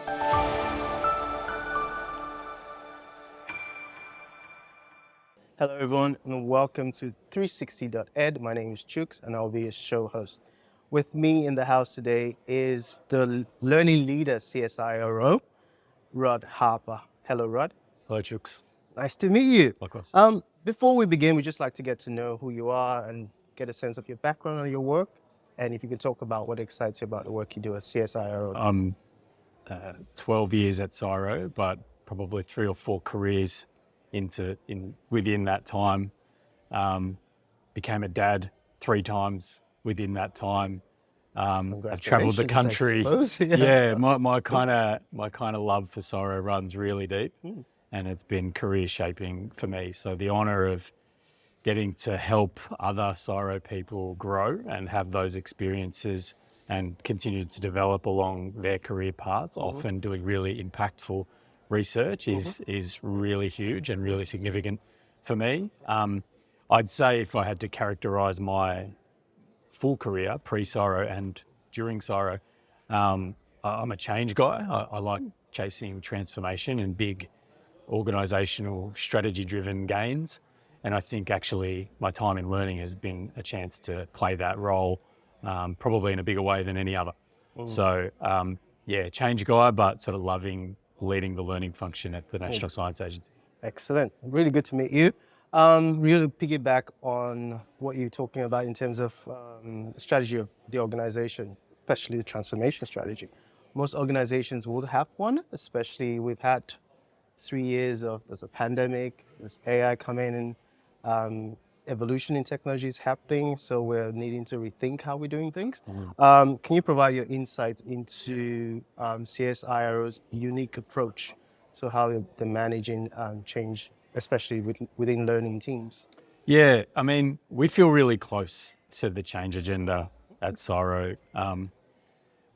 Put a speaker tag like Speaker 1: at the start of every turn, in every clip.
Speaker 1: Hello everyone and welcome to 360.ed. My name is Chooks and I'll be your show host. With me in the house today is the learning leader CSIRO, Rod Harper. Hello Rod.
Speaker 2: Hello, Chooks.
Speaker 1: Nice to meet you.
Speaker 2: Likewise.
Speaker 1: Before we begin, we'd just like to get to know who you are and get a sense of your background and your work. And if you could talk about what excites you about the work you do at CSIRO.
Speaker 2: I'm 12 years at CSIRO, but probably 3 or 4 careers within that time. Became a dad 3 times within that time. I've travelled the country. Yeah, my kind of love for CSIRO runs really deep, and it's been career shaping for me. So the honour of getting to help other CSIRO people grow and have those experiences and continue to develop along their career paths, often doing really impactful research is really huge and really significant for me. I'd say if I had to characterise my full career, pre-CSIRO and during CSIRO, I'm a change guy. I like chasing transformation and big organisational strategy-driven gains. And I think actually my time in learning has been a chance to play that role, probably in a bigger way than any other. So change guy, but sort of loving leading the learning function at the National Science Agency.
Speaker 1: Excellent. Really good to meet you. Really piggyback on what you're talking about in terms of the strategy of the organization, especially the transformation strategy. Most organizations would have one, especially we've had 3 years of there's a pandemic, there's AI coming in, evolution in technology is happening, so we're needing to rethink how we're doing things. Can you provide your insights into CSIRO's unique approach to how they're managing change, especially within learning teams?
Speaker 2: Yeah, I mean, we feel really close to the change agenda at CSIRO.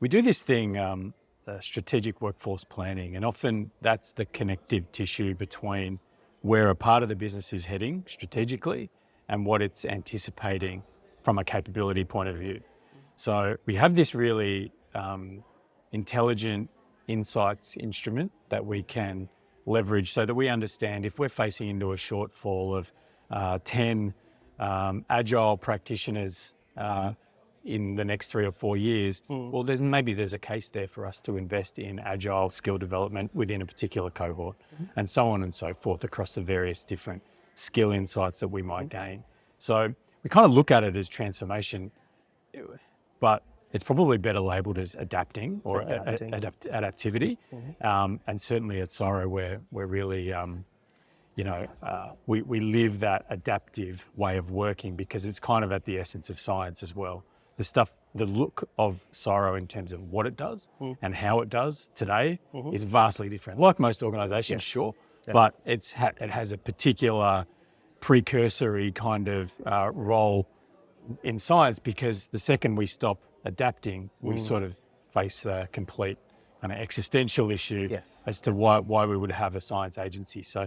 Speaker 2: We do this thing, strategic workforce planning, and often that's the connective tissue between where a part of the business is heading strategically and what it's anticipating from a capability point of view. So we have this really intelligent insights instrument that we can leverage so that we understand if we're facing into a shortfall of 10 agile practitioners in the next 3 or 4 years, well, there's a case there for us to invest in agile skill development within a particular cohort, and so on and so forth across the various different skill insights that we might gain. So we kind of look at it as transformation, but it's probably better labelled as adapting or adaptivity. And certainly at CSIRO, we're really, we live that adaptive way of working because it's kind of at the essence of science as well. The look of CSIRO in terms of what it does and how it does today is vastly different. Like most organisations, sure, but it has a particular precursory kind of role in science, because the second we stop adapting, we sort of face a complete kind of existential issue as to why we would have a science agency. So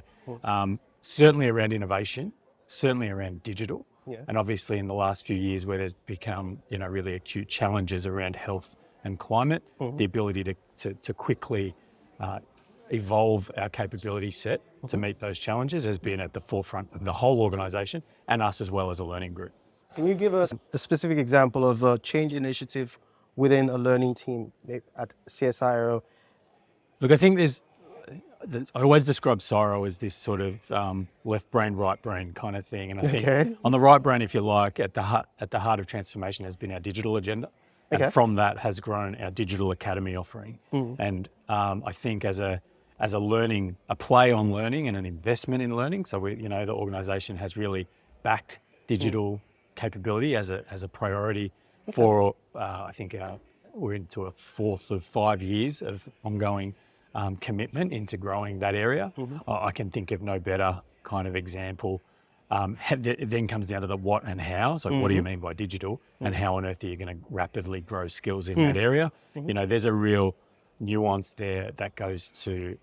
Speaker 2: certainly around innovation, certainly around digital, and obviously in the last few years where there's become really acute challenges around health and climate, the ability to quickly evolve our capability set to meet those challenges has been at the forefront of the whole organisation and us as well as a learning group.
Speaker 1: Can you give us a specific example of a change initiative within a learning team at CSIRO?
Speaker 2: Look, I think I always describe CSIRO as this sort of left brain, right brain kind of thing. And I think on the right brain, if you like, at the heart of transformation has been our digital agenda. And from that has grown our digital academy offering. And I think as a play on learning and an investment in learning. So the organisation has really backed digital capability as a priority for, I think we're into a 4th of 5 years of ongoing commitment into growing that area. I can think of no better kind of example. It then comes down to the what and how. So what do you mean by digital, and how on earth are you going to rapidly grow skills in that area? There's a real nuance there that goes to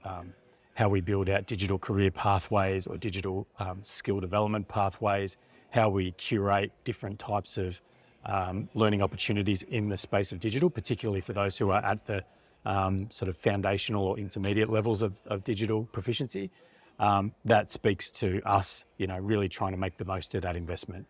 Speaker 2: how we build out digital career pathways or digital skill development pathways, how we curate different types of learning opportunities in the space of digital, particularly for those who are at the sort of foundational or intermediate levels of digital proficiency. That speaks to us, really trying to make the most of that investment.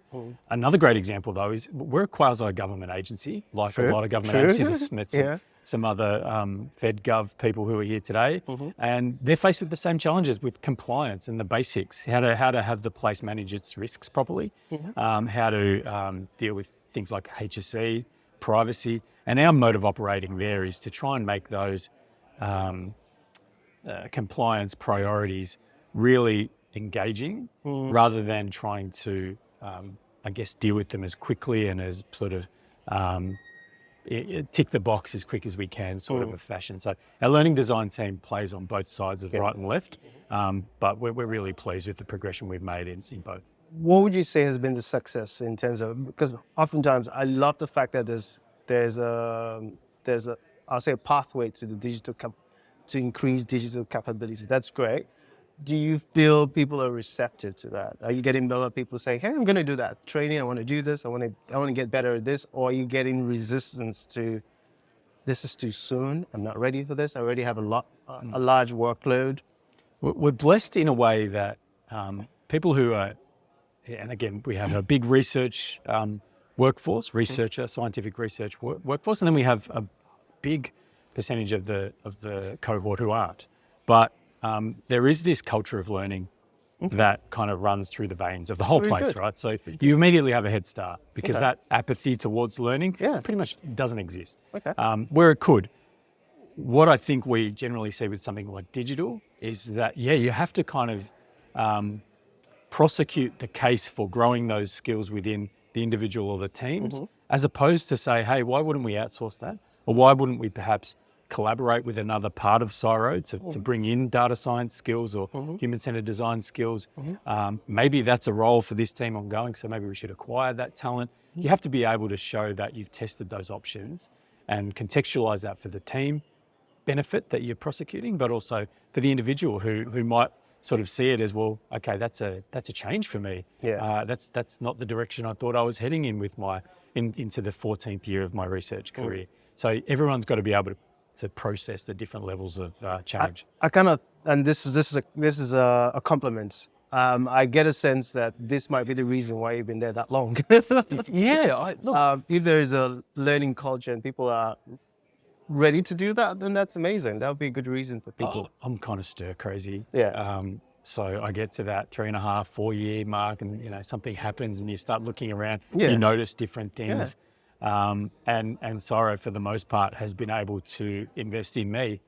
Speaker 2: Another great example, though, is we're a quasi-government agency, like a lot of government agencies. I've met some other Fed Gov people who are here today, and they're faced with the same challenges with compliance and the basics, how to have the place manage its risks properly, how to deal with things like HSE, privacy, and our mode of operating there is to try and make those compliance priorities really engaging rather than trying to, deal with them as quickly and as sort of tick the box as quick as we can sort of a fashion. So our learning design team plays on both sides of right and left, but we're really pleased with the progression we've made in both.
Speaker 1: What would you say has been the success in terms of, because oftentimes I love the fact that there's a I'll say a pathway to the to increase digital capability. That's great. Do you feel people are receptive to that? Are you getting a lot of people saying, "Hey, I'm going to do that training. I want to do this. I want to get better at this," or are you getting resistance to, "This is too soon. I'm not ready for this. I already have a large workload"?
Speaker 2: We're blessed in a way that people who are, and again, we have a big research workforce, scientific research workforce, and then we have a big percentage of the cohort who aren't. But there is this culture of learning that kind of runs through the veins of the whole place, right? So you immediately have a head start because that apathy towards learning pretty much doesn't exist. Where it could. What I think we generally see with something like digital is that, you have to kind of prosecute the case for growing those skills within the individual or the teams, as opposed to say, hey, why wouldn't we outsource that? Or why wouldn't we perhaps collaborate with another part of CSIRO to bring in data science skills or human-centered design skills? Maybe that's a role for this team ongoing, so maybe we should acquire that talent. You have to be able to show that you've tested those options and contextualize that for the team benefit that you're prosecuting, but also for the individual who might sort of see it as, well, okay, that's a change for me. That's not the direction I thought I was heading in with into the 14th year of my research career. So everyone's got to be able to process the different levels of change.
Speaker 1: I kind of, and this is a compliment. I get a sense that this might be the reason why you've been there that long. If there's a learning culture and people are ready to do that, then that's amazing. That would be a good reason for people.
Speaker 2: I'm kind of stir crazy. So I get to that 3.5, 4 year mark, and something happens, and you start looking around. You notice different things. And CSIRO, for the most part, has been able to invest in me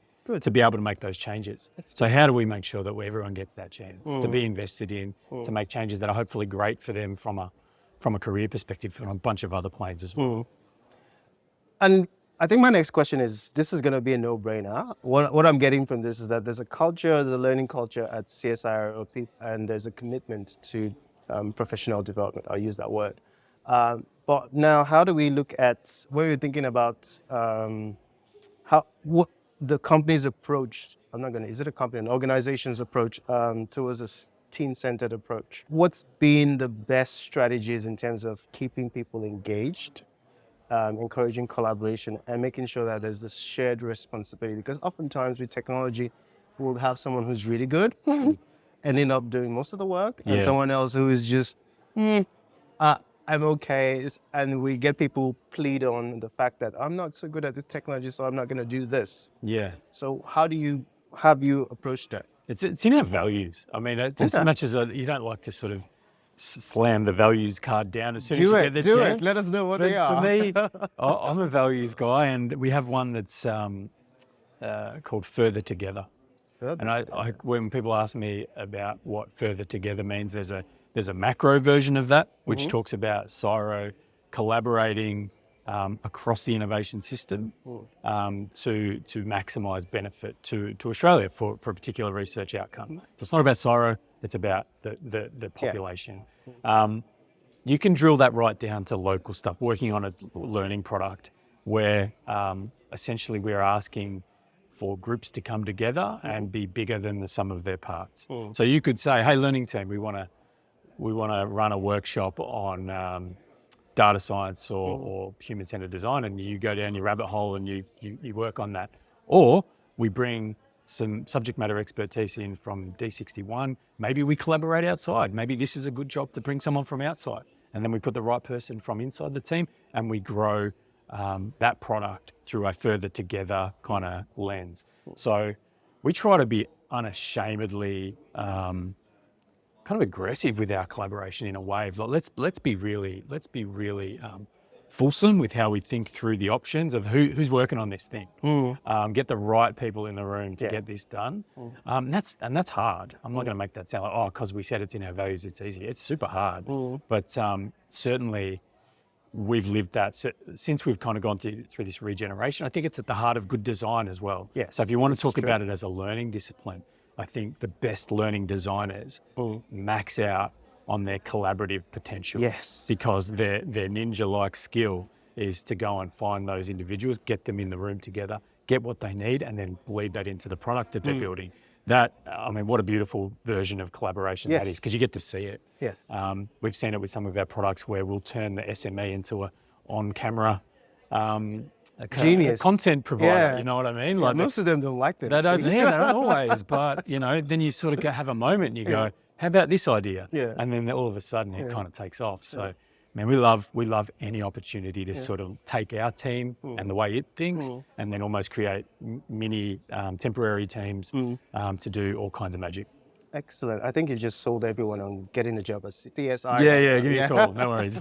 Speaker 2: to be able to make those changes. So how do we make sure that everyone gets that chance to be invested in, to make changes that are hopefully great for them from a career perspective on a bunch of other planes as well?
Speaker 1: And I think my next question is, this is going to be a no-brainer. What I'm getting from this is that there's a learning culture at CSIRO, and there's a commitment to professional development. I'll use that word. But now, how do we look at, when we're thinking about what the company's approach, is it a company, an organization's approach towards a team-centered approach? What's been the best strategies in terms of keeping people engaged, encouraging collaboration, and making sure that there's this shared responsibility? Because oftentimes with technology, we'll have someone who's really good and end up doing most of the work, and someone else who is just, I'm okay, and we get people plead on the fact that I'm not so good at this technology, so I'm not going to do this. So how have you approached that?
Speaker 2: It's in our values. I mean, as much as you don't like to sort of slam the values card down as soon as you get the chance.
Speaker 1: Let us know what they are.
Speaker 2: For me, I'm a values guy, and we have one that's called Further Together. And I when people ask me about what Further Together means, there's a macro version of that, which talks about CSIRO collaborating across the innovation system to maximise benefit to Australia for a particular research outcome. So it's not about CSIRO, it's about the population. You can drill that right down to local stuff, working on a learning product where essentially we're asking for groups to come together and be bigger than the sum of their parts. So you could say, hey, learning team, we want to run a workshop on data science or human-centered design, and you go down your rabbit hole and you work on that. Or we bring some subject matter expertise in from D61. Maybe we collaborate outside. Maybe this is a good job to bring someone from outside. And then we put the right person from inside the team and we grow that product through a further together kind of lens. So we try to be unashamedly kind of aggressive with our collaboration in a way. Like let's be really fulsome with how we think through the options of who's working on this thing. Get the right people in the room to get this done. That's hard. I'm not going to make that sound like, because we said it's in our values, it's easy. It's super hard. But certainly we've lived that since we've kind of gone through this regeneration. I think it's at the heart of good design as well.
Speaker 1: Yes,
Speaker 2: so if you want to talk about it as a learning discipline, I think the best learning designers max out on their collaborative potential.
Speaker 1: Yes.
Speaker 2: Because their ninja-like skill is to go and find those individuals, get them in the room together, get what they need, and then bleed that into the product that they're building. That, I mean, what a beautiful version of collaboration that is, because you get to see it.
Speaker 1: Yes.
Speaker 2: We've seen it with some of our products where we'll turn the SME into a on-camera
Speaker 1: genius
Speaker 2: content provider. You know what I mean?
Speaker 1: Like most of them don't like that.
Speaker 2: They don't always, but then you sort of have a moment and you go, how about this idea?
Speaker 1: Yeah.
Speaker 2: And then all of a sudden it kind of takes off. So, man, we love any opportunity to sort of take our team and the way it thinks and then almost create mini temporary teams to do all kinds of magic.
Speaker 1: Excellent. I think you just sold everyone on getting a job at CSIRO.
Speaker 2: Yeah, give me a call. No worries.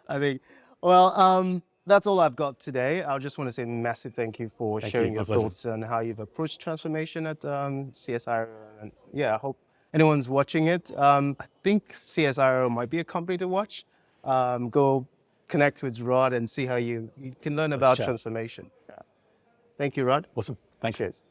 Speaker 1: I think, well, that's all I've got today. I just want to say a massive thank you for sharing your thoughts on how you've approached transformation at CSIRO. And I hope anyone's watching it. I think CSIRO might be a company to watch. Go connect with Rod and see how you can learn about transformation. Thank you, Rod.
Speaker 2: Awesome. Thanks.
Speaker 1: Cheers.